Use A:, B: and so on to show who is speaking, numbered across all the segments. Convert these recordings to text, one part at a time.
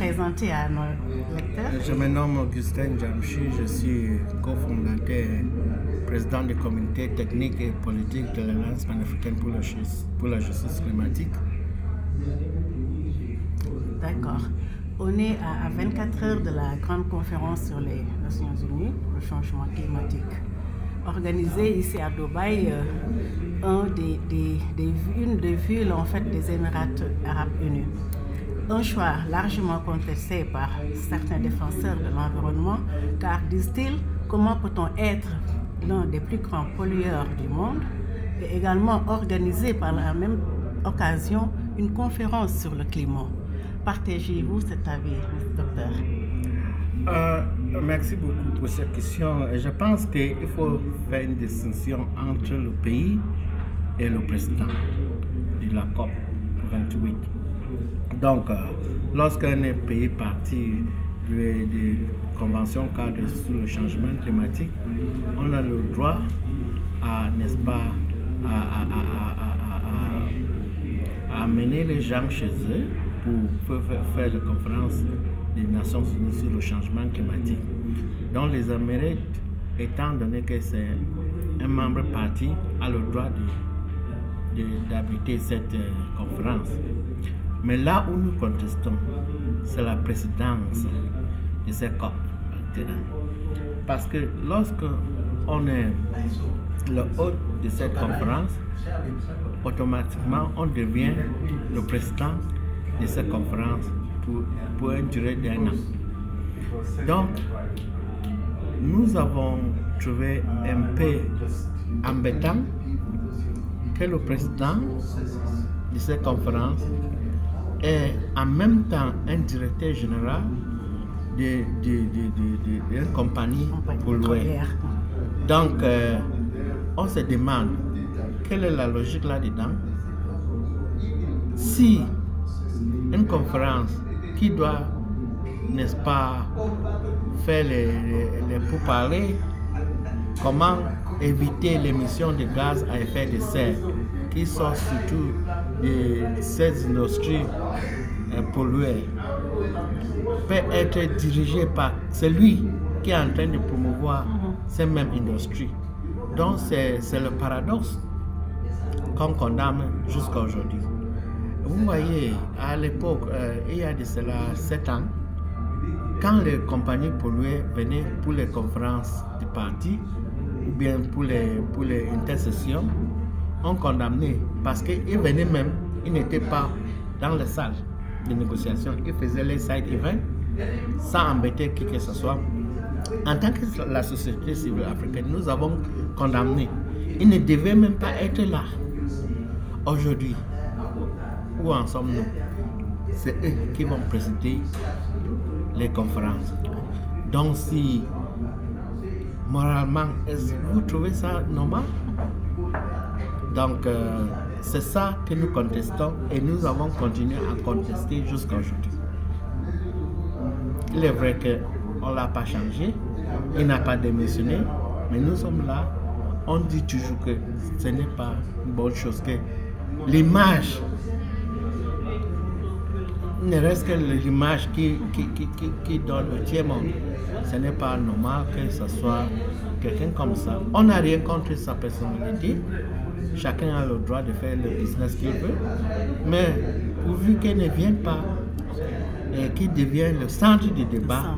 A: présenter à nos lecteurs?
B: Je me nomme Augustin Jamchi, je suis cofondateur, président du comité technique et politique de l'Alliance panafricaine pour la justice climatique.
A: D'accord. On est à 24 heures de la grande conférence sur les Nations Unies pour le changement climatique. Organisée ici à Dubaï, une des villes en fait, des Émirats arabes unis. Un choix largement contesté par certains défenseurs de l'environnement, car disent-ils, comment peut-on être l'un des plus grands pollueurs du monde et également organiser par la même occasion une conférence sur le climat? Partagez-vous cet avis, docteur?
B: Merci beaucoup pour cette question. Je pense qu'il faut faire une distinction entre le pays et le président de la COP 28. Donc, lorsqu'un pays parti de convention cadre sur le changement climatique, on a le droit n'est-ce pas, à amener les gens chez eux pour faire la conférence des Nations Unies sur le changement climatique. Donc les Amériques, étant donné que c'est un membre parti, a le droit d'abriter cette conférence. Mais là où nous contestons, c'est la présidence de cette COP. Parce que lorsque on est le hôte de cette conférence, automatiquement on devient le président de cette conférence pour une durée d'1 an. Donc, nous avons trouvé un peu embêtant que le président de cette conférence est en même temps un directeur général d'une compagnie pollueur. Donc, on se demande quelle est la logique là-dedans. Si une conférence qui doit, n'est-ce pas, faire les pourparlers, comment éviter l'émission de gaz à effet de serre qui sont surtout de ces industries polluées, peut être dirigée par celui qui est en train de promouvoir ces mêmes industries. Donc c'est le paradoxe qu'on condamne jusqu'à aujourd'hui. Vous voyez, à l'époque, il y a de cela 7 ans, quand les compagnies polluées venaient pour les conférences du parti ou bien pour les intercessions, on condamnait parce qu'ils venaient même, ils n'étaient pas dans les salles de négociation, ils faisaient les side events sans embêter qui que ce soit. En tant que la société civile africaine, nous avons condamné. Ils ne devaient même pas être là. Aujourd'hui, où en sommes-nous? C'est eux qui vont présider les conférences. Donc si moralement, vous trouvez ça normal? Donc c'est ça que nous contestons et nous avons continué à contester jusqu'à aujourd'hui. Il est vrai qu'on ne l'a pas changé, il n'a pas démissionné, mais nous sommes là, on dit toujours que ce n'est pas une bonne chose, que l'image ne reste que l'image qui donne au tiers-monde. Ce n'est pas normal que ce soit quelqu'un comme ça. On n'a rien contre sa personnalité. Chacun a le droit de faire le business qu'il veut. Mais pourvu qu'il ne vienne pas et qu'il devienne le centre du débat,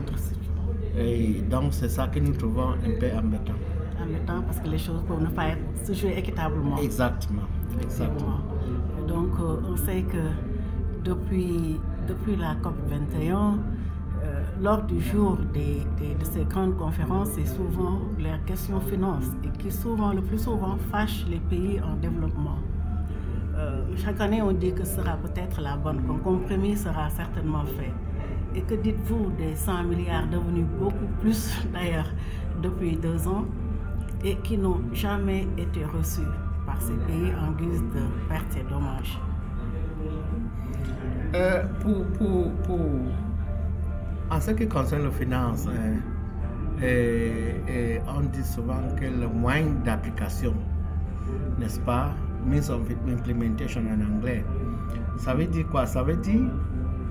B: et donc c'est ça que nous trouvons un peu embêtant.
A: Embêtant parce que les choses peuvent ne pas se jouer équitablement.
B: Exactement. Exactement.
A: Donc on sait que depuis la COP 21, lors du jour de ces grandes conférences, c'est souvent les questions finances et qui le plus souvent fâchent les pays en développement. Chaque année, on dit que ce sera peut-être la bonne, qu'un compromis sera certainement fait. Et que dites-vous des 100 milliards devenus beaucoup plus d'ailleurs depuis 2 ans et qui n'ont jamais été reçus par ces pays en guise de pertes et dommages?
B: En ce qui concerne les finances, on dit souvent que le moyen d'application, n'est-ce pas, means of implementation en anglais, ça veut dire quoi? Ça veut dire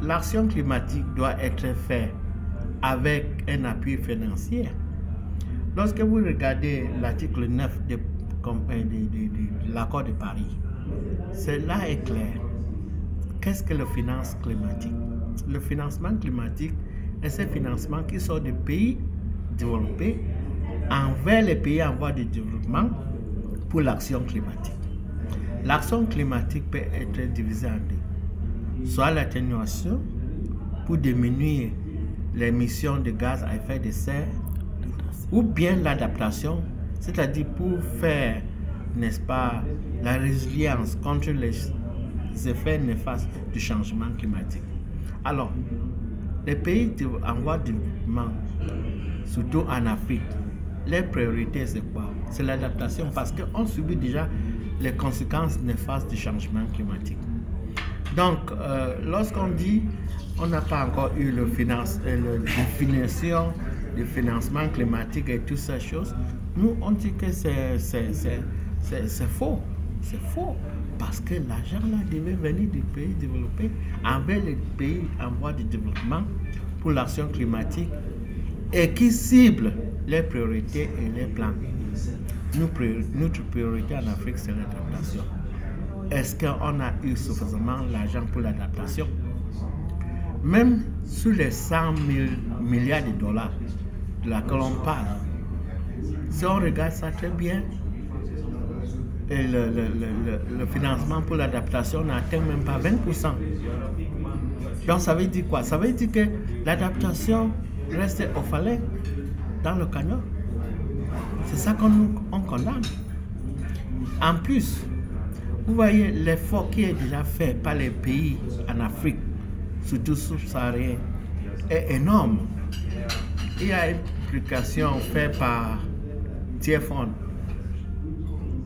B: l'action climatique doit être faite avec un appui financier. Lorsque vous regardez l'article 9 de l'accord de Paris, cela est clair. Qu'est-ce que le finance climatique? Le financement climatique est ce financement qui sort des pays développés envers les pays en voie de développement pour l'action climatique. L'action climatique peut être divisée en deux. Soit l'atténuation pour diminuer l'émission de gaz à effet de serre, ou bien l'adaptation, c'est-à-dire pour faire, n'est-ce pas, la résilience contre les effets néfastes du changement climatique. Alors, les pays en voie de développement, surtout en Afrique, les priorités c'est quoi? C'est l'adaptation parce qu'on subit déjà les conséquences néfastes du changement climatique. Donc, lorsqu'on dit on n'a pas encore eu la définition du financement climatique et toutes ces choses, nous on dit que c'est faux. C'est faux parce que l'argent là devait venir des pays développés envers les pays en voie de développement pour l'action climatique et qui cible les priorités et les plans. Notre priorité en Afrique, c'est l'adaptation. Est-ce qu'on a eu suffisamment l'argent pour l'adaptation? Même sur les 100 000 milliards de dollars de laquelle on parle, si on regarde ça très bien, et le financement pour l'adaptation n'atteint même pas 20%. Donc ça veut dire quoi? Ça veut dire que l'adaptation reste orphelin dans le canyon. C'est ça qu'on condamne. En plus, vous voyez l'effort qui est déjà fait par les pays en Afrique, surtout subsahariens, est énorme. Il y a une publication faite par TFON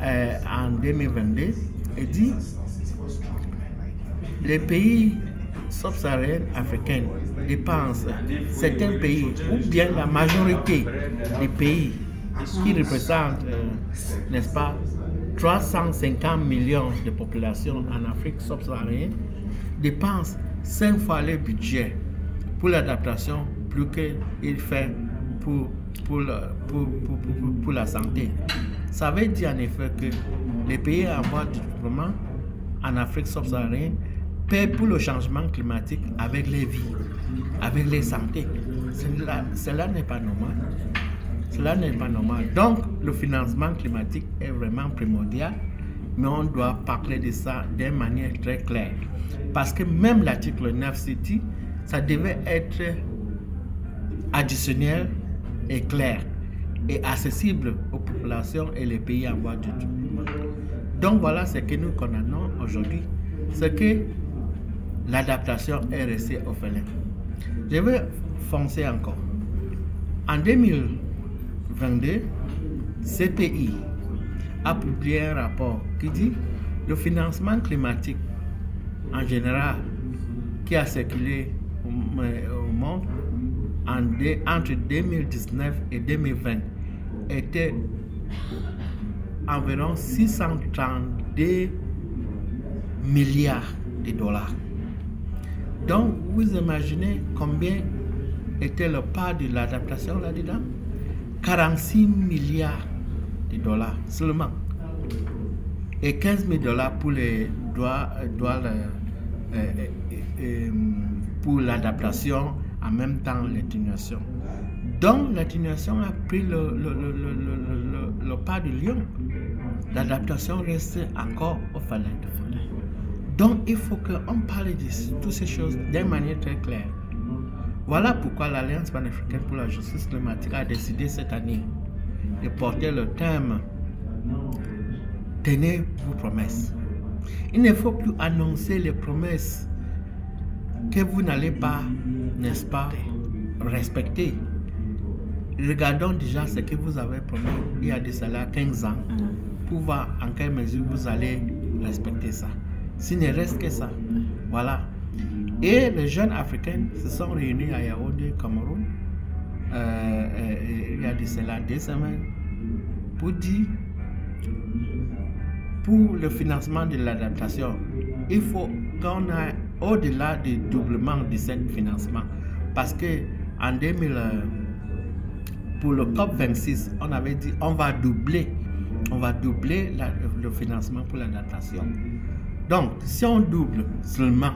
B: en 2022 et dit les pays subsahariens africains dépensent, certains pays, ou bien la majorité des pays qui représentent, n'est-ce pas, 350 millions de population en Afrique subsaharienne, dépensent 5 fois le budget pour l'adaptation plus qu'il fait pour la santé. Ça veut dire en effet que les pays en voie de développement en Afrique subsaharienne paient pour le changement climatique avec les vies, avec les santé. Cela n'est pas normal. Cela n'est pas normal. Donc, le financement climatique est vraiment primordial, mais on doit parler de ça d'une manière très claire. Parce que même l'article 9 city, ça devait être additionnel et clair et accessible aux populations et les pays en voie de développement. Donc voilà ce que nous condamnons aujourd'hui, c'est que l'adaptation est restée orpheline. Je vais foncer encore. En 2022, CPI a publié un rapport qui dit le financement climatique en général qui a circulé au monde entre 2019 et 2020 était environ 632 milliards de dollars. Donc, vous imaginez combien était le part de l'adaptation là-dedans? 46 milliards de dollars seulement. Et 15 000 dollars pour les pour l'adaptation, en même temps l'atténuation. Donc l'atténuation a pris le pas de lion. L'adaptation reste encore au fallait. Donc il faut qu'on parle de toutes ces choses d'une manière très claire. Voilà pourquoi l'Alliance panafricaine pour la justice climatique a décidé cette année de porter le thème « Tenez vos promesses ». Il ne faut plus annoncer les promesses que vous n'allez pas, n'est-ce pas, respecter. Regardons déjà ce que vous avez promis il y a de cela 15 ans pour voir en quelle mesure vous allez respecter ça. S'il ne reste que ça, voilà. Et les jeunes africains se sont réunis à Yaoundé, Cameroun, il y a de cela 2 semaines, pour dire, pour le financement de l'adaptation, il faut qu'on ait au-delà du doublement de ce financement. Parce que en 2000, pour le COP26, on avait dit on va doubler le financement pour l'adaptation. Donc, si on double seulement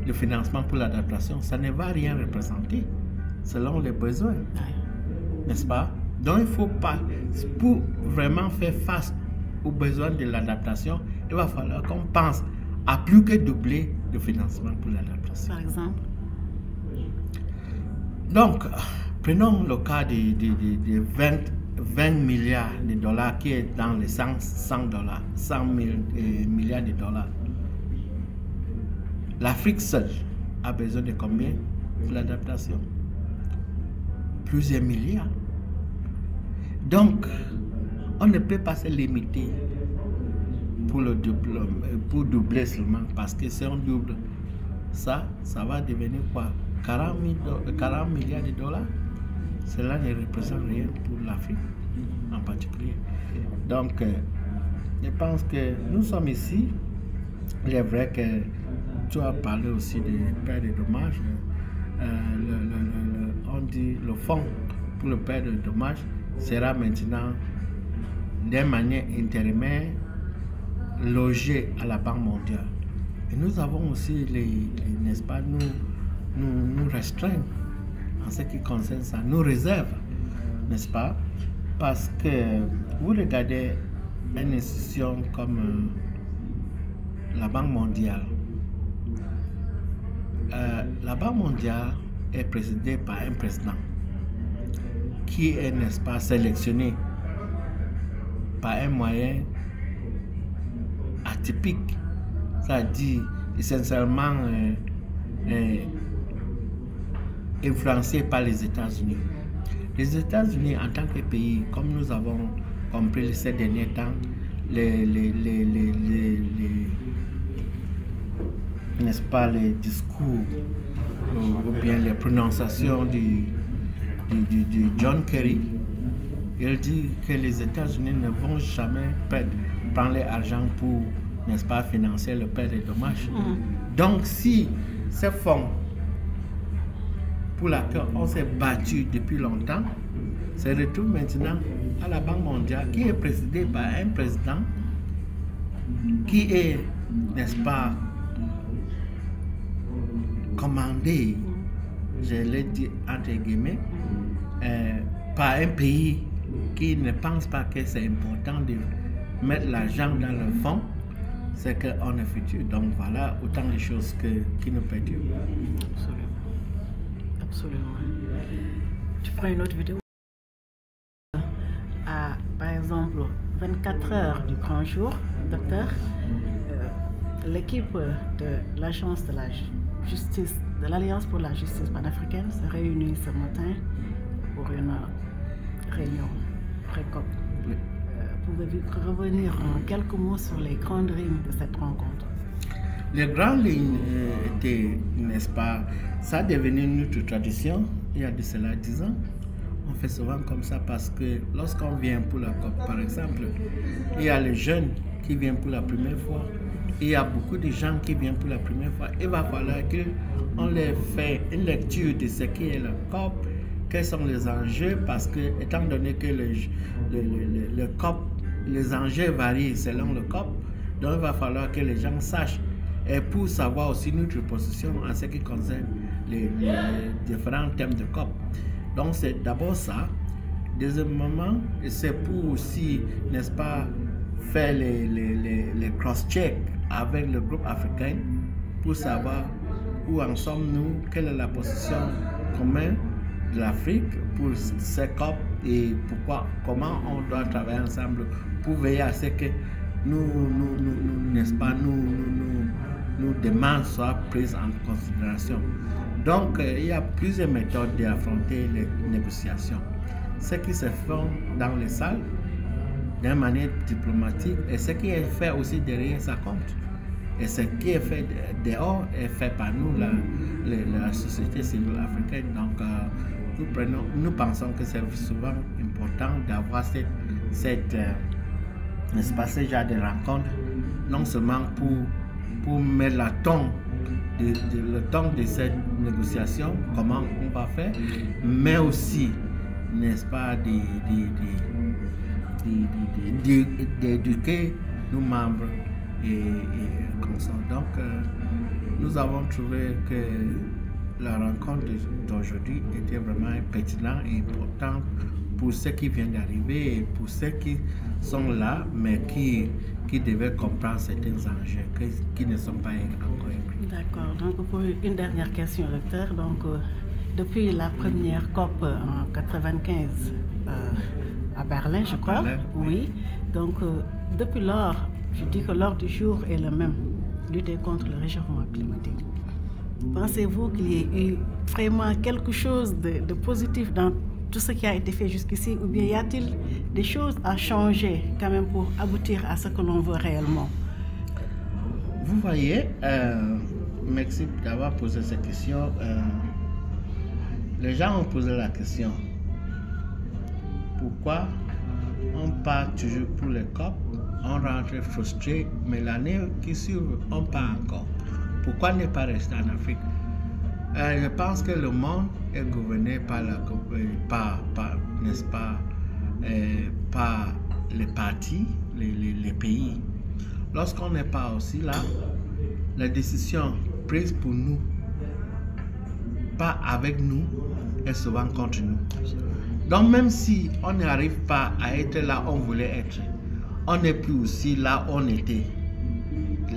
B: le financement pour l'adaptation, ça ne va rien représenter selon les besoins, n'est-ce pas? Donc, il ne faut pas, pour vraiment faire face aux besoins de l'adaptation, il va falloir qu'on pense à plus que doubler le financement pour l'adaptation.
A: Par exemple?
B: Donc, prenons le cas de 20 milliards de dollars qui est dans les 100 milliards de dollars. L'Afrique seule a besoin de combien pour l'adaptation? Plusieurs milliards. Donc, on ne peut pas se limiter pour doubler seulement, parce que si on double ça va devenir quoi? 40 milliards de dollars. Cela ne représente rien pour l'Afrique en particulier. Donc, je pense que nous sommes ici. Il est vrai que tu as parlé aussi des pertes de dommages. On dit le fonds pour le perte de dommages sera maintenant d'une manière intérimaire logé à la Banque mondiale. Et nous avons aussi n'est-ce pas, nous restreindre en ce qui concerne ça, nous réserve, n'est-ce pas? Parce que vous regardez une institution comme la Banque mondiale. La Banque mondiale est présidée par un président qui est, n'est-ce pas, sélectionné par un moyen atypique, c'est-à-dire essentiellement influencé par les États-Unis. Les États-Unis, en tant que pays, comme nous avons compris ces derniers temps, n'est-ce pas, les discours ou bien les prononciations du John Kerry, il dit que les États-Unis ne vont jamais prendre l'argent pour, n'est-ce pas, financer le perte de dommages. Donc, si ces fonds pour laquelle on s'est battu depuis longtemps se retrouve maintenant à la Banque mondiale, qui est présidée par un président qui est, n'est-ce pas, commandé, je l'ai dit entre guillemets, par un pays qui ne pense pas que c'est important de mettre l'argent dans le fonds, c'est qu'on est futur. Donc voilà autant de choses qui nous perturbent.
A: Absolument. Absolument. Tu prends une autre vidéo. Par exemple, 24 heures du grand jour, docteur, l'équipe de l'agence de la justice, de l'Alliance pour la justice panafricaine se réunit ce matin pour une réunion pré-COP. Pouvez-vous revenir en quelques mots sur les grandes lignes de cette rencontre?
B: Les grandes lignes étaient, n'est-ce pas, ça a devenu notre tradition il y a de cela 10 ans. On fait souvent comme ça parce que lorsqu'on vient pour la COP, par exemple, il y a les jeunes qui viennent pour la première fois, il y a beaucoup de gens qui viennent pour la première fois. Il va falloir qu'on leur fait une lecture de ce qu'est la COP, quels sont les enjeux, parce que, étant donné que le COP, les enjeux varient selon le COP, donc il va falloir que les gens sachent. Et pour savoir aussi notre position en ce qui concerne les différents thèmes de COP. Donc c'est d'abord ça. Deuxièmement, c'est pour aussi, n'est-ce pas, faire les cross-checks avec le groupe africain pour savoir où en sommes-nous, quelle est la position commune de l'Afrique pour ces COP et comment on doit travailler ensemble pour veiller à ce que n'est-ce pas, nos demandes soient prises en considération. Donc, il y a plusieurs méthodes d'affronter les négociations. Ce qui se fait dans les salles, d'une manière diplomatique, et ce qui est fait aussi derrière, ça compte. Et ce qui est fait dehors est fait par nous, la société civile africaine. Donc, nous pensons que c'est souvent important d'avoir n'est-ce pas, ce genre de rencontres, non seulement pour mettre la ton le temps de cette négociation, comment on va faire, mais aussi, n'est-ce pas, d'éduquer nos membres et comme ça. Donc, nous avons trouvé que la rencontre d'aujourd'hui était vraiment pertinente et importante pour ceux qui viennent d'arriver et pour ceux qui sont là, mais qui devaient comprendre certains enjeux qui ne sont pas encore inclus.
A: D'accord. Donc, pour une dernière question, docteur. Donc, depuis la première COP en 1995 à Berlin, je crois.
B: Berlin,
A: oui. Donc, depuis lors, je dis que l'ordre du jour est le même, lutter contre le réchauffement climatique. Pensez-vous qu'il y ait eu vraiment quelque chose de positif dans tout ce qui a été fait jusqu'ici, ou bien y a-t-il des choses à changer quand même pour aboutir à ce que l'on veut réellement?
B: Vous voyez, merci d'avoir posé cette question. Les gens ont posé la question, pourquoi on part toujours pour les COP, on rentre frustré, mais l'année qui suit, on part encore. Pourquoi ne pas rester en Afrique? Je pense que le monde est gouverné par n'est-ce pas, par les partis, les pays. Lorsqu'on n'est pas aussi là, la décision prise pour nous, pas avec nous, est souvent contre nous. Donc même si on n'arrive pas à être là où on voulait être, on n'est plus aussi là où on était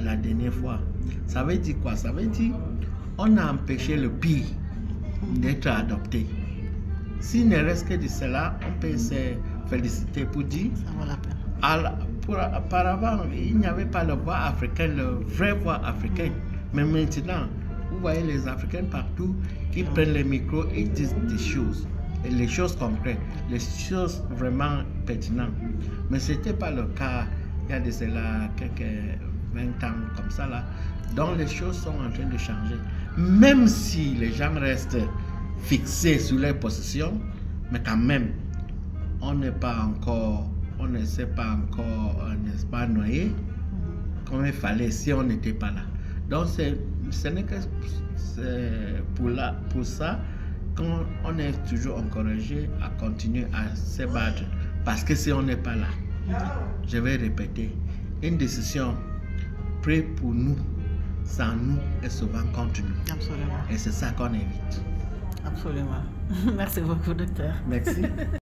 B: la dernière fois. Ça veut dire quoi? Ça veut dire on a empêché le pire d'être adopté. S'il ne reste que de cela, on peut se féliciter pour dire
A: ça vaut la peine.
B: Auparavant, il n'y avait pas la voix africaine, la vraie voix africaine. Mais maintenant, vous voyez les Africains partout qui prennent les micros et disent des choses. Et les choses concrètes, les choses vraiment pertinentes. Mais ce n'était pas le cas il y a de cela quelques 20 ans comme ça là. Donc les choses sont en train de changer. Même si les gens restent fixés sur leurs positions, mais quand même, on ne s'est pas encore, n'est-ce pas, noyé comme il fallait si on n'était pas là. Donc ce n'est que pour ça qu'on est toujours encouragé à continuer à se battre. Parce que si on n'est pas là, je vais répéter, une décision prise pour nous, sans nous, est souvent contre nous.
A: Absolument.
B: Et c'est ça qu'on évite.
A: Absolument. Merci beaucoup, docteur.
B: Merci.